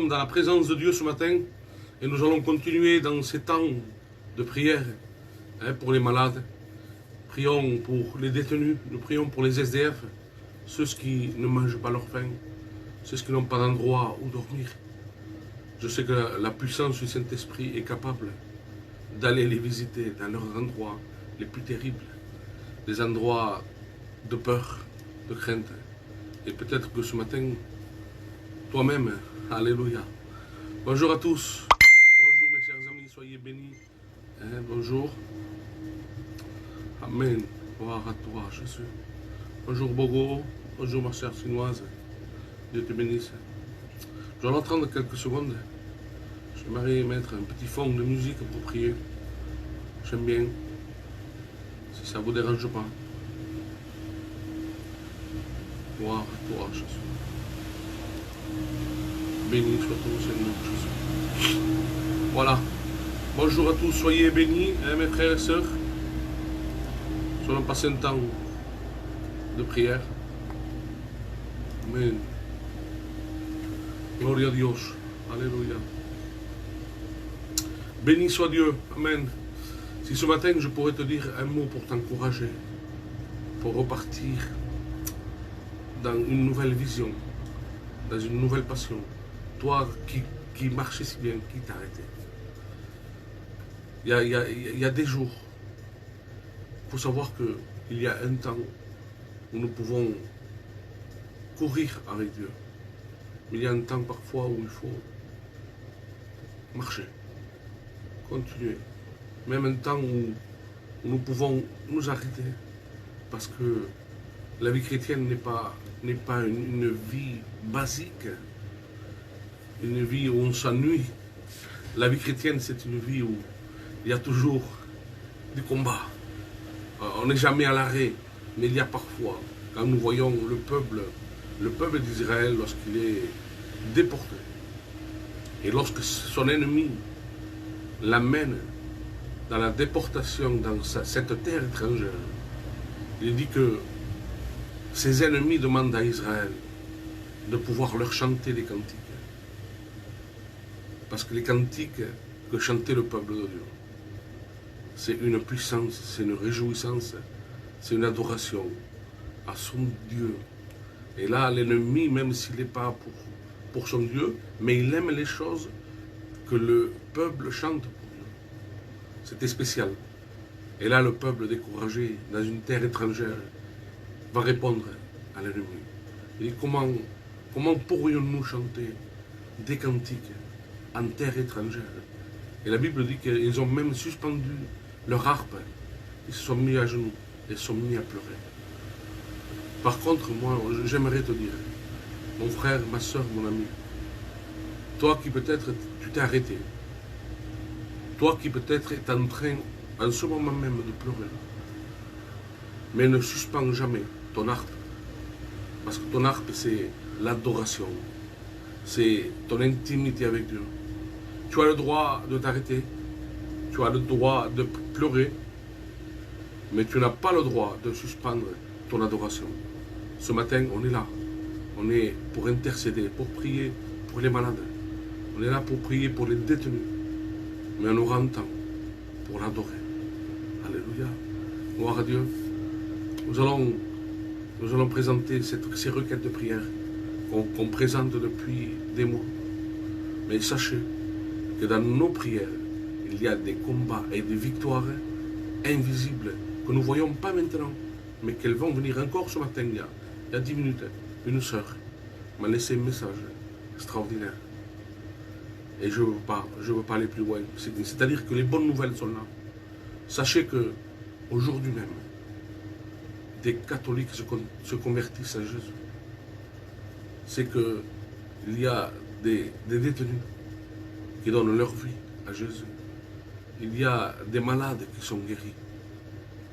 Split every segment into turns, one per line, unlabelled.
Dans la présence de Dieu ce matin, et nous allons continuer dans ces temps de prière pour les malades. Prions pour les détenus, nous prions pour les SDF, ceux qui ne mangent pas leur faim, ceux qui n'ont pas d'endroit où dormir. Je sais que la puissance du Saint-Esprit est capable d'aller les visiter dans leurs endroits les plus terribles, des endroits de peur, de crainte. Et peut-être que ce matin, toi-même, alléluia. Bonjour à tous. Bonjour mes chers amis, soyez bénis. Bonjour. Amen. Gloire à toi, Jésus. Bonjour Bogo. Bonjour ma chère chinoise. Dieu te bénisse. Je vais entendre quelques secondes. J'aimerais mettre un petit fond de musique pour prier. J'aime bien. Si ça ne vous dérange pas. Gloire à toi, Jésus. Béni soit ton Seigneur, Jésus. Voilà. Bonjour à tous, soyez bénis, mes frères et sœurs. Nous allons passer un temps de prière. Amen. Gloria a Dios. Alléluia. Béni soit Dieu. Amen. Si ce matin je pourrais te dire un mot pour t'encourager, pour repartir dans une nouvelle vision, dans une nouvelle passion, toi qui marchais si bien, qui t'a arrêté. Il y a des jours, il faut savoir qu'il y a un temps où nous pouvons courir avec Dieu. Mais il y a un temps parfois où il faut marcher, continuer. Même un temps où nous pouvons nous arrêter. Parce que la vie chrétienne n'est pas une vie basique, une vie où on s'ennuie. La vie chrétienne, c'est une vie où il y a toujours du combat. On n'est jamais à l'arrêt, mais il y a parfois, quand nous voyons le peuple d'Israël, lorsqu'il est déporté, et lorsque son ennemi l'amène dans la déportation dans cette terre étrangère, il dit que ses ennemis demandent à Israël de pouvoir leur chanter des cantiques. Parce que les cantiques que chantait le peuple de Dieu, c'est une puissance, c'est une réjouissance, c'est une adoration à son Dieu. Et là, l'ennemi, même s'il n'est pas pour son Dieu, mais il aime les choses que le peuple chante pour Dieu. C'était spécial. Et là, le peuple découragé, dans une terre étrangère, va répondre à l'ennemi. Il dit, comment pourrions-nous chanter des cantiques en terre étrangère? Et la Bible dit qu'ils ont même suspendu leur harpe. Ils se sont mis à genoux et se sont mis à pleurer. Par contre, moi, j'aimerais te dire, mon frère, ma soeur, mon ami, toi qui peut-être tu t'es arrêté, toi qui peut-être es en train, en ce moment même, de pleurer, mais ne suspends jamais ton harpe, parce que ton harpe, c'est l'adoration, c'est ton intimité avec Dieu. Tu as le droit de t'arrêter, tu as le droit de pleurer, mais tu n'as pas le droit de suspendre ton adoration. Ce matin, on est là. On est pour intercéder, pour prier pour les malades. On est là pour prier pour les détenus. Mais on aura un temps pour l'adorer. Alléluia. Gloire à Dieu. Nous allons présenter ces requêtes de prière qu'on présente depuis des mois. Mais sachez que dans nos prières, il y a des combats et des victoires invisibles que nous ne voyons pas maintenant, mais qu'elles vont venir encore ce matin. Il y a 10 minutes, une sœur m'a laissé un message extraordinaire. Et je ne veux pas aller plus loin. C'est-à-dire que les bonnes nouvelles sont là. Sachez que aujourd'hui même, des catholiques se convertissent à Jésus. C'est qu'il y a des détenus qui donnent leur vie à Jésus. Il y a des malades qui sont guéris.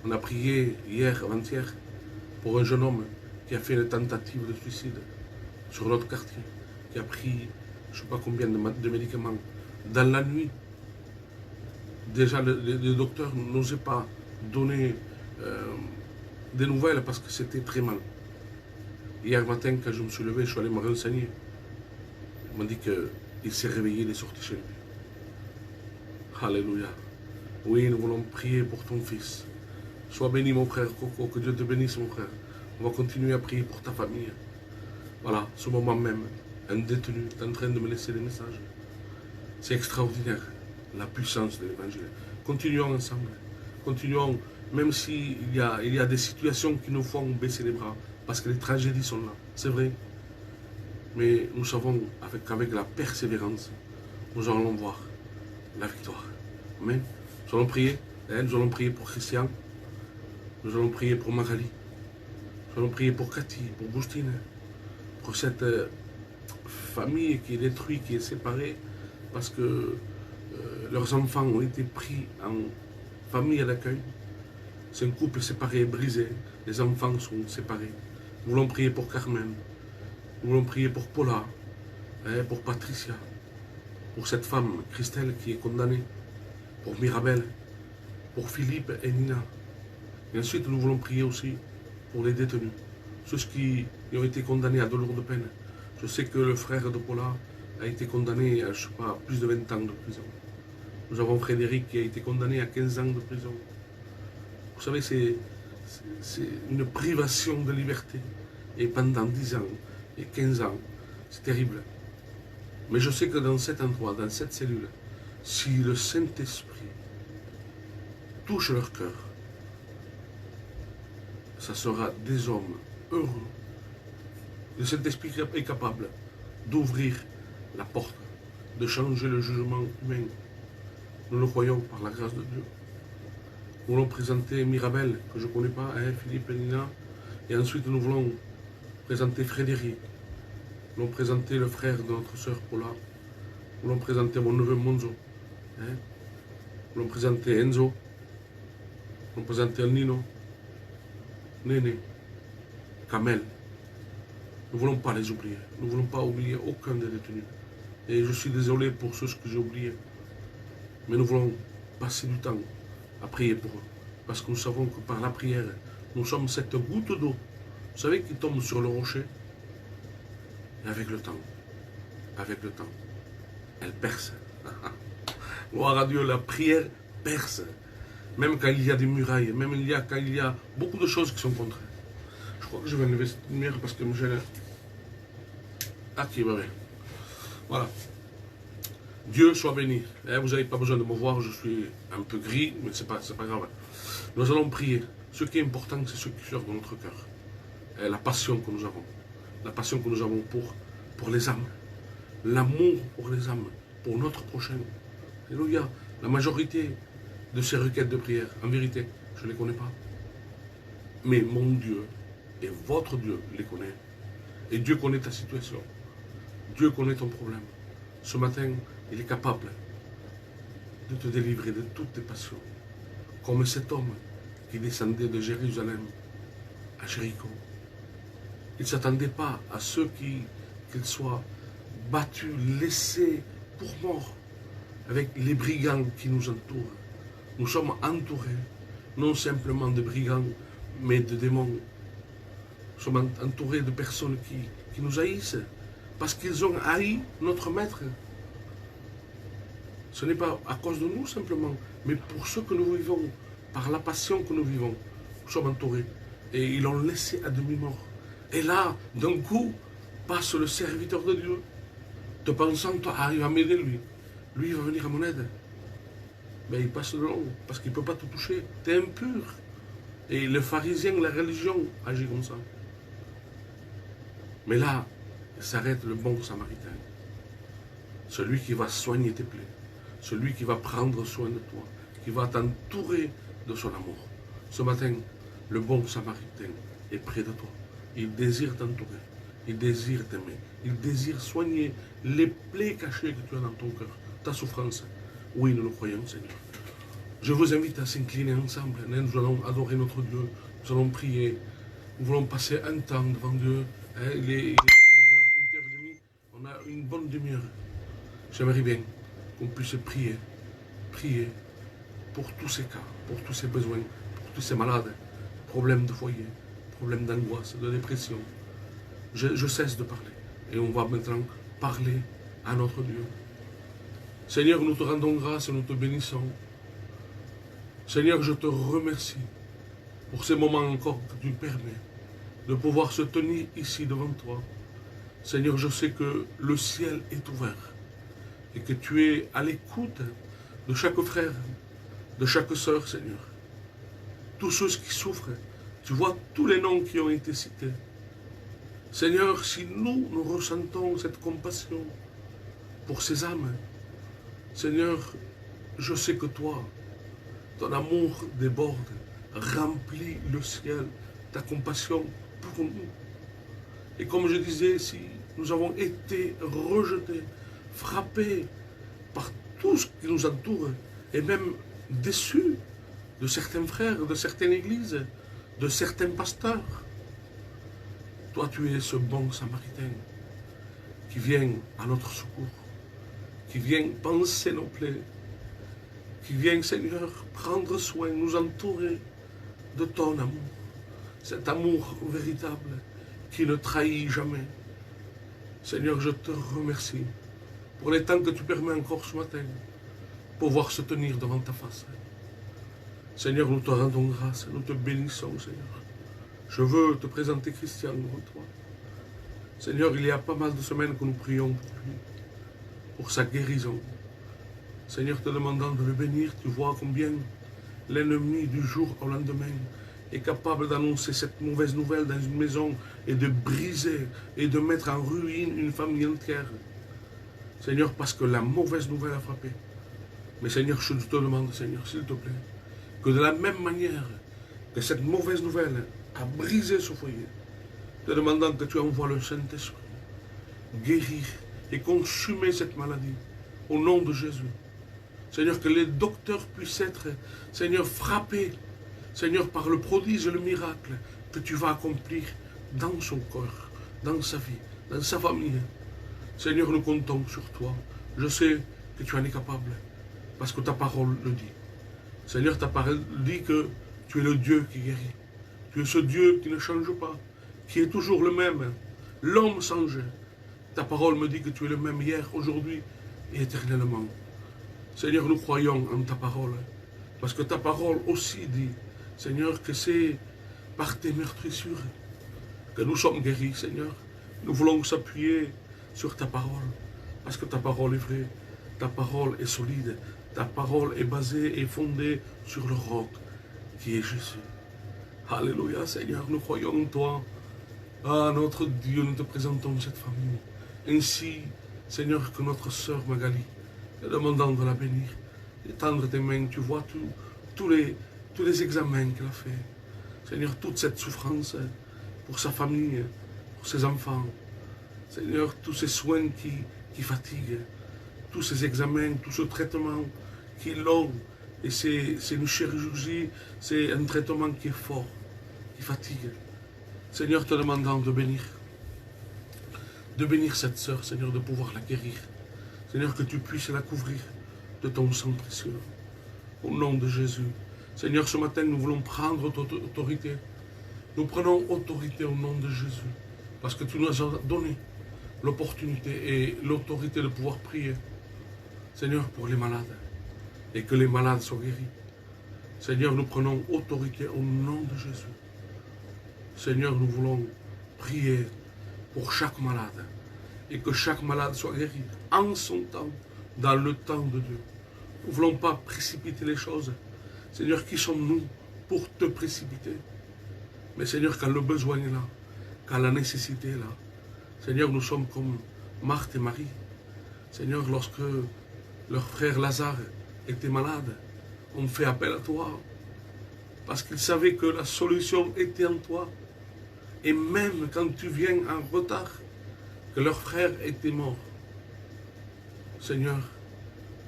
On a prié hier, avant-hier, pour un jeune homme qui a fait une tentative de suicide sur notre quartier, qui a pris je ne sais pas combien de médicaments. Dans la nuit, déjà les docteurs n'osaient pas donner des nouvelles parce que c'était très mal. Hier matin, quand je me suis levé, je suis allé me renseigner. On m'a dit que il s'est réveillé, il est sorti chez lui. Alléluia. Oui, nous voulons prier pour ton fils. Sois béni, mon frère Coco, que Dieu te bénisse, mon frère. On va continuer à prier pour ta famille. Voilà, ce moment même, un détenu est en train de me laisser des messages. C'est extraordinaire, la puissance de l'évangile. Continuons ensemble. Continuons, même s'il y a des situations qui nous font baisser les bras, parce que les tragédies sont là, c'est vrai. Mais nous savons qu'avec la persévérance, nous allons voir la victoire. Amen. Nous allons prier. Nous allons prier pour Christian. Nous allons prier pour Magali. Nous allons prier pour Cathy, pour Boustine, pour cette famille qui est détruite, qui est séparée, parce que leurs enfants ont été pris en famille à l'accueil. C'est un couple séparé, brisé. Les enfants sont séparés. Nous voulons prier pour Carmen. Nous voulons prier pour Paula, pour Patricia, pour cette femme, Christelle, qui est condamnée, pour Mirabel, pour Philippe et Nina. Et ensuite, nous voulons prier aussi pour les détenus, ceux qui ont été condamnés à de lourdes peines. Je sais que le frère de Paula a été condamné à, je sais pas, plus de 20 ans de prison. Nous avons Frédéric qui a été condamné à 15 ans de prison. Vous savez, c'est une privation de liberté. Et pendant 10 ans et 15 ans, c'est terrible. Mais je sais que dans cet endroit, dans cette cellule, si le Saint-Esprit touche leur cœur, ça sera des hommes heureux. Le Saint-Esprit est capable d'ouvrir la porte, de changer le jugement humain. Nous le croyons par la grâce de Dieu. Nous voulons présenter Mirabel, que je ne connais pas, Philippe et Nina. Et ensuite, nous voulons présenter Frédéric. Nous voulons présenter le frère de notre sœur Paula. Nous voulons présenter mon neveu Monzo. Nous voulons présenter Enzo. Nous voulons présenter Nino. Néné. Kamel. Nous ne voulons pas les oublier. Nous ne voulons pas oublier aucun des détenus. Et je suis désolé pour ceux que j'ai oubliés. Mais nous voulons passer du temps à prier pour eux. Parce que nous savons que par la prière, nous sommes cette goutte d'eau, vous savez, qui tombe sur le rocher. Et avec le temps, elle perce. Gloire à Dieu, la prière perce. Même quand il y a des murailles, même quand il y a beaucoup de choses qui sont contraires. Je crois que je vais enlever cette lumière parce que me gêne. Ah, qui va bien. Voilà. Dieu soit béni. Vous n'avez pas besoin de me voir, je suis un peu gris, mais ce n'est pas grave. Nous allons prier. Ce qui est important, c'est ce qui sort de notre cœur. La passion que nous avons. La passion que nous avons pour les âmes. L'amour pour les âmes, pour notre prochain. Alléluia. La majorité de ces requêtes de prière, en vérité, je ne les connais pas. Mais mon Dieu et votre Dieu les connaît. Et Dieu connaît ta situation. Dieu connaît ton problème. Ce matin, il est capable de te délivrer de toutes tes passions. Comme cet homme qui descendait de Jérusalem à Jéricho. Il ne s'attendait pas à ceux qu'ils soient battus, laissés pour morts, avec les brigands qui nous entourent. Nous sommes entourés, non simplement de brigands, mais de démons. Nous sommes entourés de personnes qui nous haïssent, parce qu'ils ont haï notre maître. Ce n'est pas à cause de nous simplement, mais pour ceux que nous vivons, par la passion que nous vivons, nous sommes entourés. Et ils l'ont laissé à demi-mort. Et là, d'un coup, passe le serviteur de Dieu, te pensant, toi, il va m'aider lui. Lui, il va venir à mon aide. Mais il passe de long, parce qu'il ne peut pas te toucher. Tu es impur. Et le pharisien, la religion, agit comme ça. Mais là, s'arrête le bon samaritain. Celui qui va soigner tes plaies. Celui qui va prendre soin de toi. Qui va t'entourer de son amour. Ce matin, le bon samaritain est près de toi. Il désire t'entourer. Il désire t'aimer. Il désire soigner les plaies cachées que tu as dans ton cœur. Ta souffrance. Oui, nous le croyons, Seigneur. Je vous invite à s'incliner ensemble. Nous allons adorer notre Dieu. Nous allons prier. Nous voulons passer un temps devant Dieu. Il est 9h, 8h30. On a une bonne demi-heure. J'aimerais bien qu'on puisse prier. Prier pour tous ces cas, pour tous ces besoins, pour tous ces malades. Problèmes de foyer, problèmes d'angoisse, de dépression. Je cesse de parler. Et on va maintenant parler à notre Dieu. Seigneur, nous te rendons grâce et nous te bénissons. Seigneur, je te remercie pour ces moments encore que tu permets de pouvoir se tenir ici devant toi. Seigneur, je sais que le ciel est ouvert et que tu es à l'écoute de chaque frère, de chaque sœur, Seigneur. Tous ceux qui souffrent, tu vois tous les noms qui ont été cités. Seigneur, si nous ressentons cette compassion pour ces âmes, Seigneur, je sais que toi, ton amour déborde, remplit le ciel, ta compassion pour nous. Et comme je disais, si nous avons été rejetés, frappés par tout ce qui nous entoure, et même déçus de certains frères, de certaines églises, de certains pasteurs, toi tu es ce bon samaritain qui vient à notre secours, qui vient panser nos plaies, qui vient, Seigneur, prendre soin, nous entourer de ton amour, cet amour véritable qui ne trahit jamais. Seigneur, je te remercie pour les temps que tu permets encore ce matin, pouvoir se tenir devant ta face. Seigneur, nous te rendons grâce, nous te bénissons, Seigneur. Je veux te présenter Christian devant toi. Seigneur, il y a pas mal de semaines que nous prions pour lui, pour sa guérison. Seigneur, te demandant de le bénir, tu vois combien l'ennemi du jour au lendemain est capable d'annoncer cette mauvaise nouvelle dans une maison et de briser et de mettre en ruine une famille entière. Seigneur, parce que la mauvaise nouvelle a frappé. Mais Seigneur, je te demande, Seigneur, s'il te plaît, que de la même manière que cette mauvaise nouvelle a brisé ce foyer, te demandant que tu envoies le Saint-Esprit, guérir et consumer cette maladie, au nom de Jésus. Seigneur, que les docteurs puissent être, Seigneur, frappés, Seigneur, par le prodige et le miracle que tu vas accomplir dans son corps, dans sa vie, dans sa famille. Seigneur, nous comptons sur toi. Je sais que tu en es capable, parce que ta parole le dit. Seigneur, ta parole dit que tu es le Dieu qui guérit. Tu es ce Dieu qui ne change pas, qui est toujours le même. L'homme change. Ta parole me dit que tu es le même hier, aujourd'hui et éternellement. Seigneur, nous croyons en ta parole, parce que ta parole aussi dit, Seigneur, que c'est par tes meurtrissures que nous sommes guéris, Seigneur. Nous voulons s'appuyer sur ta parole, parce que ta parole est vraie, ta parole est solide, ta parole est basée et fondée sur le roc qui est Jésus. Alléluia, Seigneur, nous croyons en toi. Ah, notre Dieu, nous te présentons cette famille. Ainsi, Seigneur, que notre sœur Magali, te demandant de la bénir, d'étendre tes mains, tu vois tous les examens qu'elle a fait. Seigneur, toute cette souffrance pour sa famille, pour ses enfants. Seigneur, tous ces soins qui fatiguent, tous ces examens, tout ce traitement qui est long, et c'est une chirurgie, c'est un traitement qui est fort, qui fatigue. Seigneur, te demandant de bénir cette sœur, Seigneur, de pouvoir la guérir. Seigneur, que tu puisses la couvrir de ton sang précieux. Au nom de Jésus. Seigneur, ce matin, nous voulons prendre ton autorité. Nous prenons autorité au nom de Jésus. Parce que tu nous as donné l'opportunité et l'autorité de pouvoir prier. Seigneur, pour les malades. Et que les malades soient guéris. Seigneur, nous prenons autorité au nom de Jésus. Seigneur, nous voulons prier pour chaque malade. Et que chaque malade soit guéri en son temps, dans le temps de Dieu. Nous ne voulons pas précipiter les choses. Seigneur, qui sommes-nous pour te précipiter? Mais Seigneur, quand le besoin est là, quand la nécessité est là, Seigneur, nous sommes comme Marthe et Marie. Seigneur, lorsque leur frère Lazare était malade, on fait appel à toi, parce qu'ils savaient que la solution était en toi. Et même quand tu viens en retard, que leur frère était mort. Seigneur,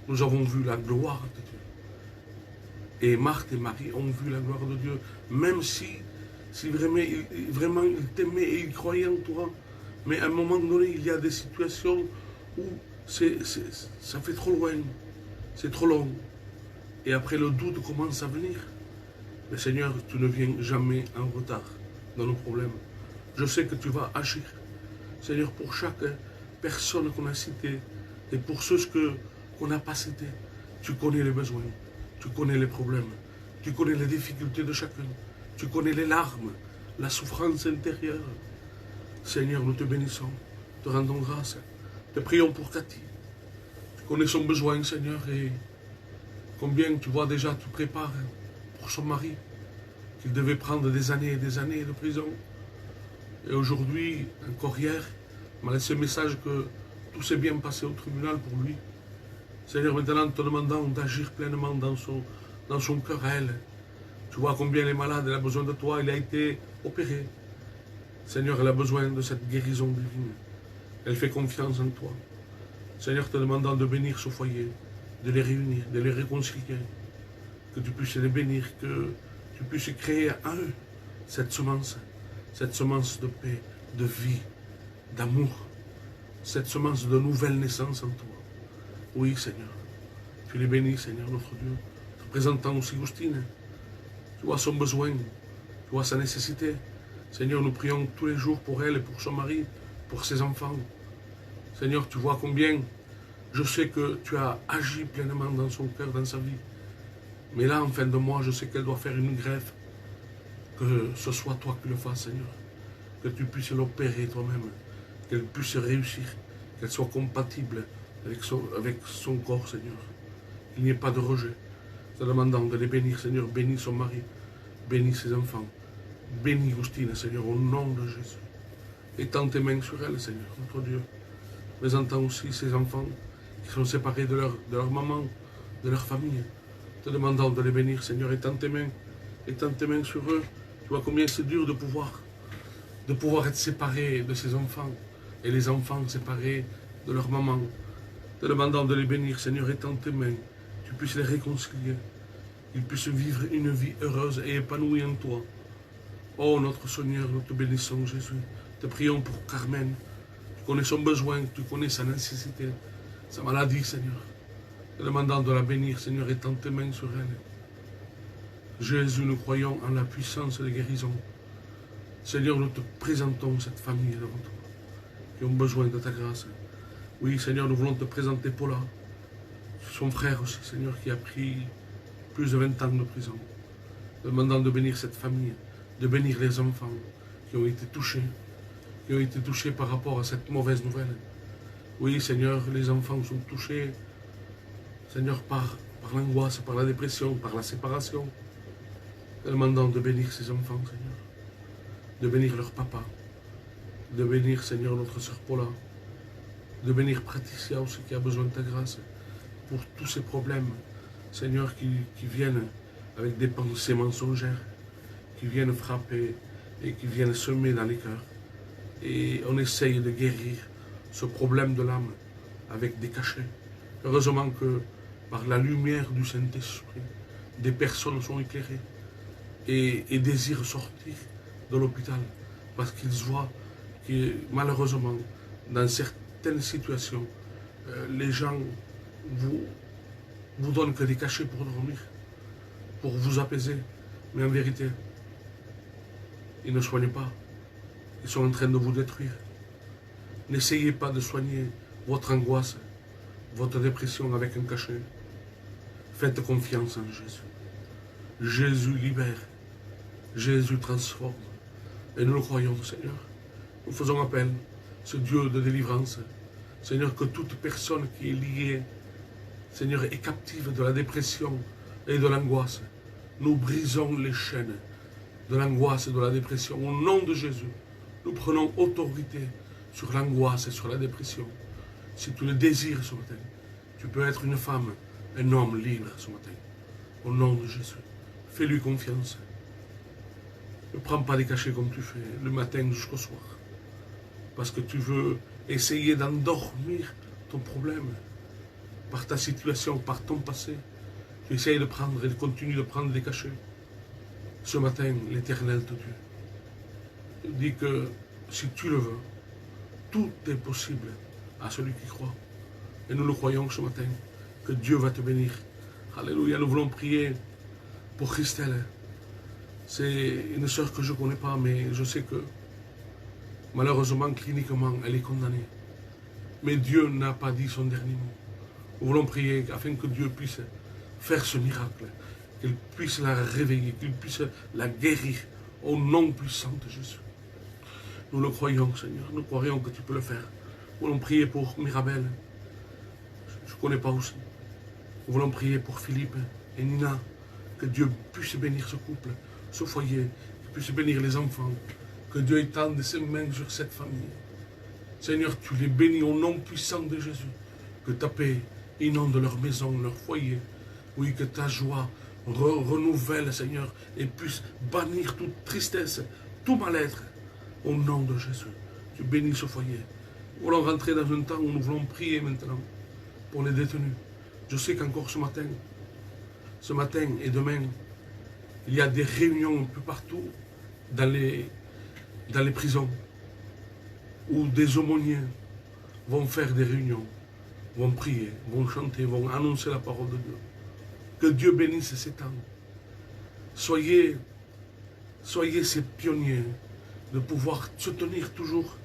nous avons vu la gloire de Dieu. Et Marthe et Marie ont vu la gloire de Dieu, même si vraiment ils t'aimaient et ils croyaient en toi. Mais à un moment donné, il y a des situations où ça fait trop loin, c'est trop long. Et après le doute commence à venir. Mais Seigneur, tu ne viens jamais en retard dans nos problèmes. Je sais que tu vas agir. Seigneur, pour chaque personne qu'on a citée, Et pour ceux qu'on n'a pas cité, tu connais les besoins, tu connais les problèmes, tu connais les difficultés de chacun, tu connais les larmes, la souffrance intérieure. Seigneur, nous te bénissons, te rendons grâce, te prions pour Cathy. Tu connais son besoin, Seigneur, et combien tu vois déjà, tu prépares pour son mari, qu'il devait prendre des années et des années de prison. Et aujourd'hui, encore hier, il m'a laissé un message que tout s'est bien passé au tribunal pour lui. Seigneur, maintenant, te demandant d'agir pleinement dans son cœur à elle. Tu vois combien elle est malade, elle a besoin de toi, il a été opéré. Seigneur, elle a besoin de cette guérison divine. Elle fait confiance en toi. Seigneur, te demandant de bénir ce foyer, de les réunir, de les réconcilier. Que tu puisses les bénir, que tu puisses créer en eux cette semence de paix, de vie, d'amour, cette semence de nouvelle naissance en toi. Oui, Seigneur, tu les bénis, Seigneur, notre Dieu. Te présentant aussi Augustine, tu vois son besoin, tu vois sa nécessité. Seigneur, nous prions tous les jours pour elle et pour son mari, pour ses enfants. Seigneur, tu vois combien je sais que tu as agi pleinement dans son cœur, dans sa vie. Mais là, en fin de mois, je sais qu'elle doit faire une greffe. Que ce soit toi qui le fasses, Seigneur. Que tu puisses l'opérer toi-même. Qu'elle puisse réussir. Qu'elle soit compatible avec son corps, Seigneur. Qu'il n'y ait pas de rejet. Te demandant de les bénir, Seigneur. Bénis son mari. Bénis ses enfants. Bénis Augustine, Seigneur, au nom de Jésus. Étends tes mains sur elle, Seigneur, notre Dieu. Mais entends aussi ces enfants qui sont séparés de leur maman, de leur famille. Te demandant de les bénir, Seigneur. Étends tes mains sur eux. Tu vois combien c'est dur de pouvoir être séparé de ses enfants. Et les enfants séparés de leur maman. Te demandant de les bénir, Seigneur, étends tes mains. Tu puisses les réconcilier. Qu'ils puissent vivre une vie heureuse et épanouie en toi. Oh, notre Seigneur, nous te bénissons, Jésus. Te prions pour Carmen. Tu connais son besoin, tu connais sa nécessité, sa maladie, Seigneur. Te demandant de la bénir, Seigneur, étends tes mains sur elle. Jésus, nous croyons en la puissance de guérison. Seigneur, nous te présentons cette famille devant toi, qui ont besoin de ta grâce. Oui, Seigneur, nous voulons te présenter Paula, son frère aussi, Seigneur, qui a pris plus de 20 ans de prison. Demandant de bénir cette famille, de bénir les enfants qui ont été touchés par rapport à cette mauvaise nouvelle. Oui, Seigneur, les enfants sont touchés, Seigneur, par l'angoisse, par la dépression, par la séparation. Demandant de bénir ces enfants, Seigneur, de bénir leur papa, de bénir, Seigneur, notre sœur Paula, de bénir Patricia aussi qui a besoin de ta grâce pour tous ces problèmes, Seigneur, qui viennent avec des pensées mensongères, qui viennent frapper et qui viennent semer dans les cœurs. Et on essaye de guérir ce problème de l'âme avec des cachets. Heureusement que par la lumière du Saint-Esprit, des personnes sont éclairées et désirent sortir de l'hôpital parce qu'ils voient que malheureusement, dans certaines situations, les gens vous donnent que des cachets pour dormir, pour vous apaiser. Mais en vérité, ils ne soignent pas. Ils sont en train de vous détruire. N'essayez pas de soigner votre angoisse, votre dépression avec un cachet. Faites confiance en Jésus. Jésus libère. Jésus transforme. Et nous le croyons, Seigneur. Nous faisons appel, ce Dieu de délivrance. Seigneur, que toute personne qui est liée, Seigneur, est captive de la dépression et de l'angoisse. Nous brisons les chaînes de l'angoisse et de la dépression. Au nom de Jésus, nous prenons autorité sur l'angoisse et sur la dépression. Si tu le désires ce matin, tu peux être une femme, un homme libre ce matin. Au nom de Jésus, fais-lui confiance. Ne prends pas des cachets comme tu fais le matin jusqu'au soir. Parce que tu veux essayer d'endormir ton problème par ta situation, par ton passé. Tu essayes de prendre et de continuer de prendre des cachets. Ce matin, l'Éternel te dit. Dit que si tu le veux, tout est possible à celui qui croit. Et nous le croyons ce matin, que Dieu va te bénir. Alléluia, nous voulons prier pour Christelle. C'est une sœur que je ne connais pas, mais je sais que malheureusement, cliniquement, elle est condamnée. Mais Dieu n'a pas dit son dernier mot. Nous voulons prier afin que Dieu puisse faire ce miracle, qu'il puisse la réveiller, qu'il puisse la guérir au nom puissant de Jésus. Nous le croyons, Seigneur. Nous croyons que tu peux le faire. Nous voulons prier pour Mirabel. Je ne connais pas aussi. Nous voulons prier pour Philippe et Nina. Que Dieu puisse bénir ce couple, ce foyer, qu'il puisse bénir les enfants. Que Dieu étende ses mains sur cette famille. Seigneur, tu les bénis au nom puissant de Jésus. Que ta paix inonde leur maison, leur foyer. Oui, que ta joie renouvelle, Seigneur, et puisse bannir toute tristesse, tout mal-être. Au nom de Jésus, tu bénis ce foyer. Nous voulons rentrer dans un temps où nous voulons prier maintenant pour les détenus. Je sais qu'encore ce matin et demain, il y a des réunions un peu partout dans les prisons où des aumôniers vont faire des réunions, vont prier, vont chanter, vont annoncer la parole de Dieu. Que Dieu bénisse ces temps. Soyez ces pionniers de pouvoir soutenir toujours.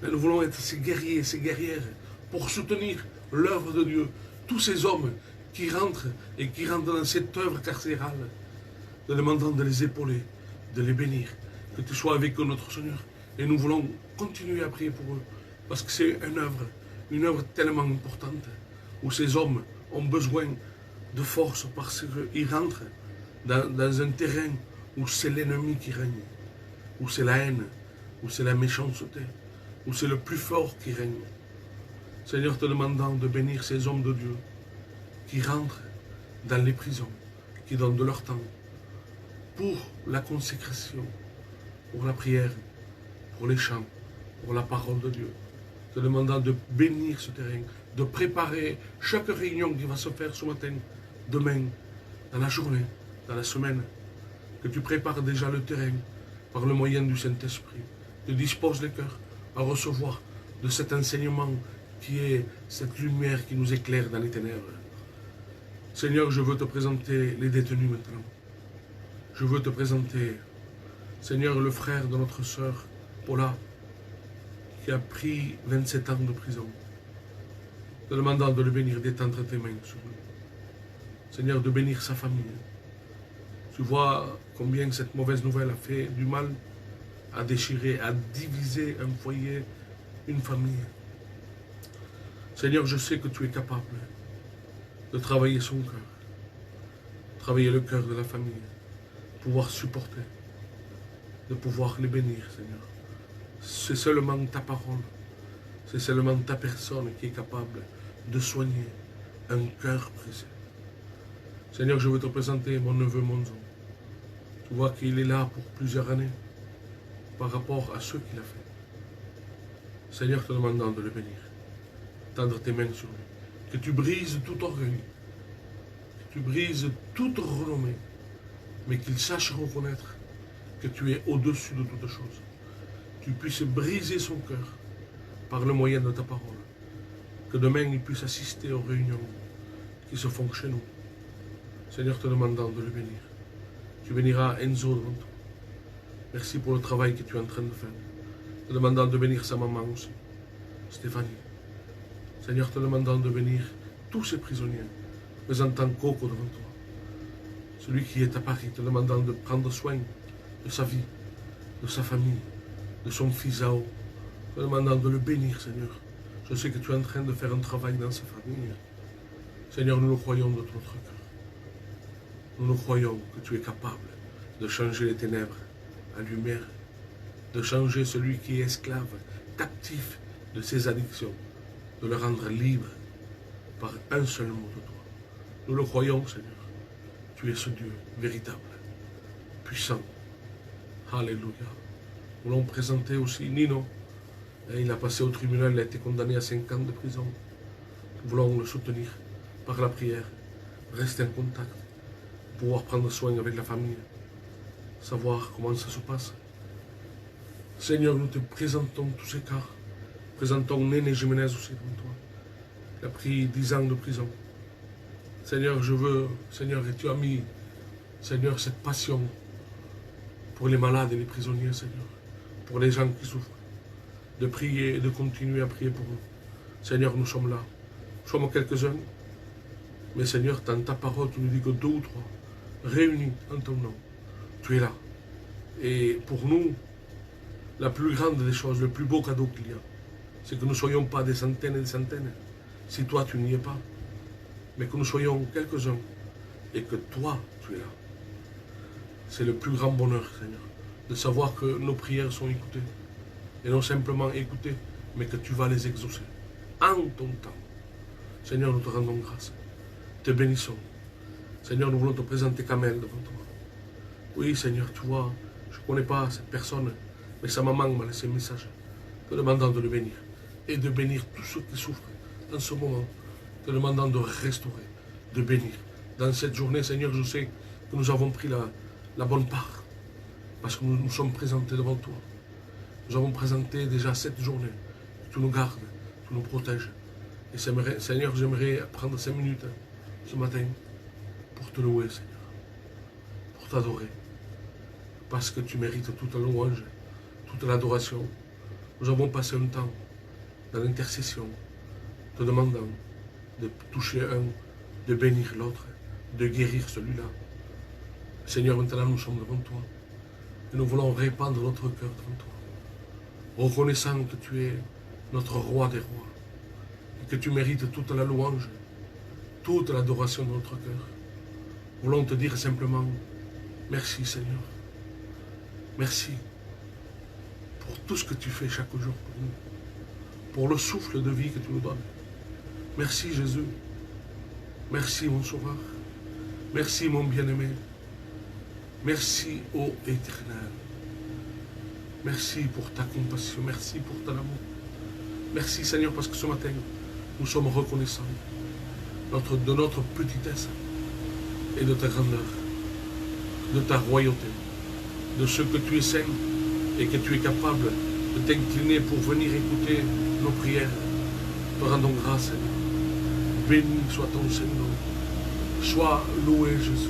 Nous voulons être ces guerriers, ces guerrières pour soutenir l'œuvre de Dieu. Tous ces hommes qui rentrent dans cette œuvre carcérale, de demandant de les épauler, de les bénir. Que tu sois avec eux, notre Seigneur. Et nous voulons continuer à prier pour eux. Parce que c'est une œuvre tellement importante, où ces hommes ont besoin de force parce qu'ils rentrent dans un terrain où c'est l'ennemi qui règne, où c'est la haine, où c'est la méchanceté, où c'est le plus fort qui règne. Seigneur, te demandant de bénir ces hommes de Dieu qui rentrent dans les prisons, qui donnent de leur temps pour la consécration, pour la prière, pour les chants, pour la parole de Dieu. Te demandant de bénir ce terrain, de préparer chaque réunion qui va se faire ce matin, demain, dans la journée, dans la semaine, que tu prépares déjà le terrain par le moyen du Saint-Esprit. Tu disposes les cœurs à recevoir de cet enseignement qui est cette lumière qui nous éclaire dans les ténèbres. Seigneur, je veux te présenter les détenus maintenant. Je veux te présenter, Seigneur, le frère de notre sœur, Paula, qui a pris 27 ans de prison. Te demandant de le bénir, d'étendre tes mains sur lui. Seigneur, de bénir sa famille. Tu vois combien cette mauvaise nouvelle a fait du mal, à déchirer, à diviser un foyer, une famille. Seigneur, je sais que tu es capable de travailler son cœur, travailler le cœur de la famille, de pouvoir supporter, de pouvoir les bénir, Seigneur. C'est seulement ta parole, c'est seulement ta personne qui est capable de soigner un cœur brisé. Seigneur, je veux te présenter mon neveu Monzo. Tu vois qu'il est là pour plusieurs années par rapport à ce qu'il a fait. Seigneur, te demandant de le bénir, tendre tes mains sur lui, que tu brises tout orgueil, que tu brises toute renommée, mais qu'il sache reconnaître que tu es au-dessus de toutes choses. Tu puisses briser son cœur par le moyen de ta parole, que demain il puisse assister aux réunions qui se font chez nous. Seigneur, te demandant de le bénir. Tu béniras Enzo devant toi. Merci pour le travail que tu es en train de faire. Te demandant de bénir sa maman aussi, Stéphanie. Seigneur, te demandant de bénir tous ces prisonniers, présentant Coco devant toi. Celui qui est à Paris, te demandant de prendre soin de sa vie, de sa famille, de son fils Zao. Te demandant de le bénir, Seigneur. Je sais que tu es en train de faire un travail dans sa famille. Seigneur, nous le croyons de tout notre cœur. Nous croyons que tu es capable de changer les ténèbres en lumière, de changer celui qui est esclave, captif de ses addictions, de le rendre libre par un seul mot de toi. Nous le croyons, Seigneur. Tu es ce Dieu véritable, puissant. Alléluia. Nous voulons présenter aussi Nino. Il a passé au tribunal, il a été condamné à 5 ans de prison. Nous voulons le soutenir par la prière, rester en contact, pouvoir prendre soin avec la famille, savoir comment ça se passe. Seigneur, nous te présentons tous ces cas. Présentons Néné Jiménez aussi devant toi. Il a pris 10 ans de prison. Seigneur, je veux, Seigneur, et tu as mis, Seigneur, cette passion pour les malades et les prisonniers, Seigneur, pour les gens qui souffrent, de prier et de continuer à prier pour eux. Seigneur, nous sommes là. Nous sommes quelques-uns. Mais Seigneur, dans ta parole, tu nous dis que 2 ou 3 réunis en ton nom, tu es là. Et pour nous, la plus grande des choses, le plus beau cadeau qu'il y a, c'est que nous ne soyons pas des centaines et des centaines, si toi tu n'y es pas, mais que nous soyons quelques-uns et que toi tu es là. C'est le plus grand bonheur, Seigneur, de savoir que nos prières sont écoutées. Et non simplement écoutées, mais que tu vas les exaucer en ton temps. Seigneur, nous te rendons grâce. Te bénissons. Seigneur, nous voulons te présenter Kamel devant toi. Oui, Seigneur, tu vois, je ne connais pas cette personne, mais sa maman m'a laissé un message te demandant de le bénir et de bénir tous ceux qui souffrent en ce moment, te demandant de restaurer, de bénir. Dans cette journée, Seigneur, je sais que nous avons pris la bonne part parce que nous nous sommes présentés devant toi. Nous avons présenté déjà cette journée. Tu nous gardes, tu nous protèges. Et Seigneur, j'aimerais prendre 5 minutes ce matin pour te louer, Seigneur, pour t'adorer, parce que tu mérites toute la louange, toute l'adoration. Nous avons passé un temps dans l'intercession, te demandant de toucher un, de bénir l'autre, de guérir celui-là. Seigneur, maintenant nous sommes devant toi et nous voulons répandre notre cœur devant toi, reconnaissant que tu es notre roi des rois et que tu mérites toute la louange, toute l'adoration de notre cœur. Nous voulons te dire simplement merci, Seigneur. Merci pour tout ce que tu fais chaque jour pour nous, pour le souffle de vie que tu nous donnes. Merci, Jésus. Merci, mon Sauveur. Merci, mon bien-aimé. Merci, ô Éternel. Merci pour ta compassion. Merci pour ton amour. Merci, Seigneur, parce que ce matin, nous sommes reconnaissants de notre petitesse et de ta grandeur, de ta royauté, de ce que tu es saint et que tu es capable de t'incliner pour venir écouter nos prières. Te rendons grâce, Seigneur. Béni soit ton Seigneur. Sois loué, Jésus.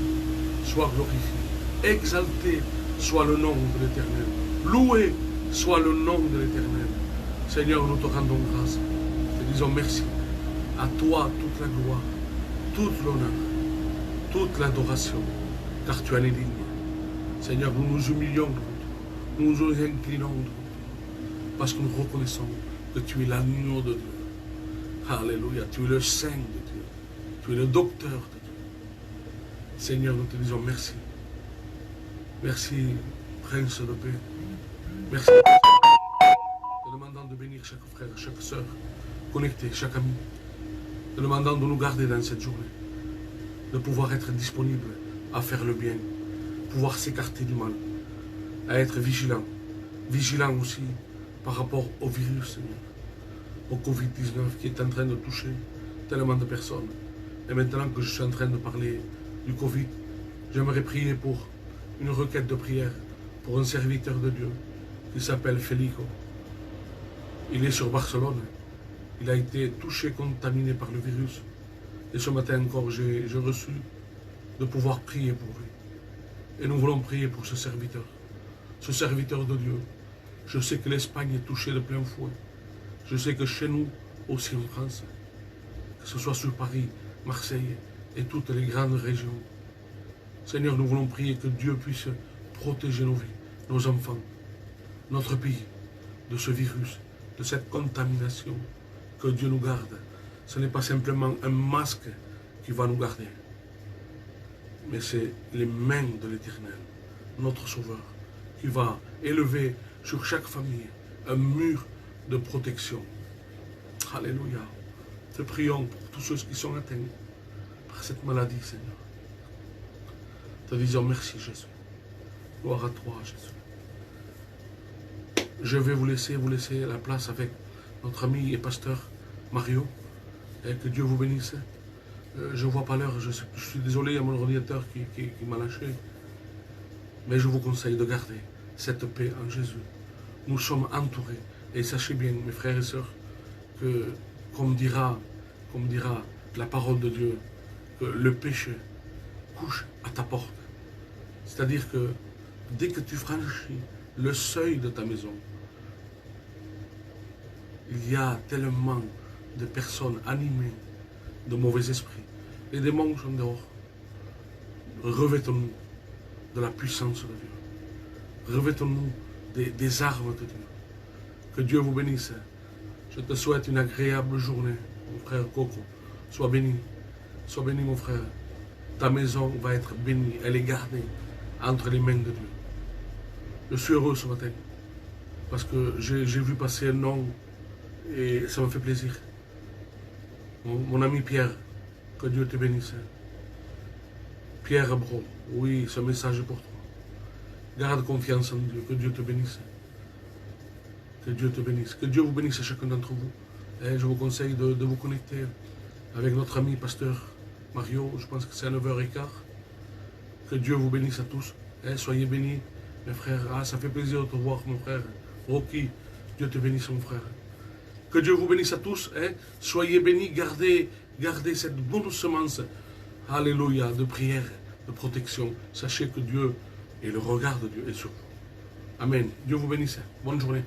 Sois glorifié. Exalté soit le nom de l'Éternel. Loué soit le nom de l'Éternel. Seigneur, nous te rendons grâce. Te disons merci. À toi toute la gloire, toute l'honneur, toute l'adoration, car tu en es digne. Seigneur, nous nous humilions devant toi. Nous nous inclinons devant toi. Parce que nous reconnaissons que tu es l'agneau de Dieu. Alléluia. Tu es le Saint de Dieu. Tu es le docteur de Dieu. Seigneur, nous te disons merci. Merci, Prince de paix. Merci. Te demandant de bénir chaque frère, chaque sœur, connecté, chaque ami. Te demandant de nous garder dans cette journée. De pouvoir être disponible à faire le bien. Pouvoir s'écarter du mal. À être vigilant. Vigilant aussi par rapport au virus, Seigneur. Au Covid-19 qui est en train de toucher tellement de personnes. Et maintenant que je suis en train de parler du Covid, j'aimerais prier pour une requête de prière pour un serviteur de Dieu qui s'appelle Felico. Il est sur Barcelone. Il a été touché, contaminé par le virus. Et ce matin encore, j'ai reçu de pouvoir prier pour lui. Et nous voulons prier pour ce serviteur de Dieu. Je sais que l'Espagne est touchée de plein fouet. Je sais que chez nous, aussi en France, que ce soit sur Paris, Marseille et toutes les grandes régions, Seigneur, nous voulons prier que Dieu puisse protéger nos vies, nos enfants, notre pays, de ce virus, de cette contamination. Que Dieu nous garde. Ce n'est pas simplement un masque qui va nous garder, mais c'est les mains de l'Éternel, notre Sauveur, qui va élever sur chaque famille un mur de protection. Alléluia. Te prions pour tous ceux qui sont atteints par cette maladie, Seigneur. Te disons merci, Jésus. Gloire à toi, Jésus. Je vais vous laisser la place avec notre ami et pasteur Mario. Et que Dieu vous bénisse. Je ne vois pas l'heure, je suis désolé, il y a mon ordinateur qui m'a lâché. Mais je vous conseille de garder cette paix en Jésus. Nous sommes entourés. Et sachez bien, mes frères et sœurs, que, comme dira la parole de Dieu, que le péché couche à ta porte. C'est-à-dire que dès que tu franchis le seuil de ta maison, il y a tellement de personnes animées de mauvais esprits. Les démons sont dehors. Revêtons-nous de la puissance de Dieu. Revêtons-nous des armes de Dieu. Que Dieu vous bénisse. Je te souhaite une agréable journée, mon frère Coco. Sois béni. Sois béni, mon frère. Ta maison va être bénie. Elle est gardée entre les mains de Dieu. Je suis heureux ce matin parce que j'ai vu passer un nom et ça me fait plaisir. Mon ami Pierre, que Dieu te bénisse. Pierre Bro, oui, ce message est pour toi. Garde confiance en Dieu, que Dieu te bénisse. Que Dieu te bénisse. Que Dieu vous bénisse à chacun d'entre vous. Et je vous conseille de vous connecter avec notre ami pasteur Mario, je pense que c'est à 9h15. Que Dieu vous bénisse à tous. Et soyez bénis, mes frères. Ah, ça fait plaisir de te voir, mon frère. Rocky, Dieu te bénisse, mon frère. Que Dieu vous bénisse à tous. Et soyez bénis, gardez cette bonne semence. Alléluia, de prière, de protection. Sachez que Dieu et le regard de Dieu est sur vous. Amen. Dieu vous bénisse. Bonne journée.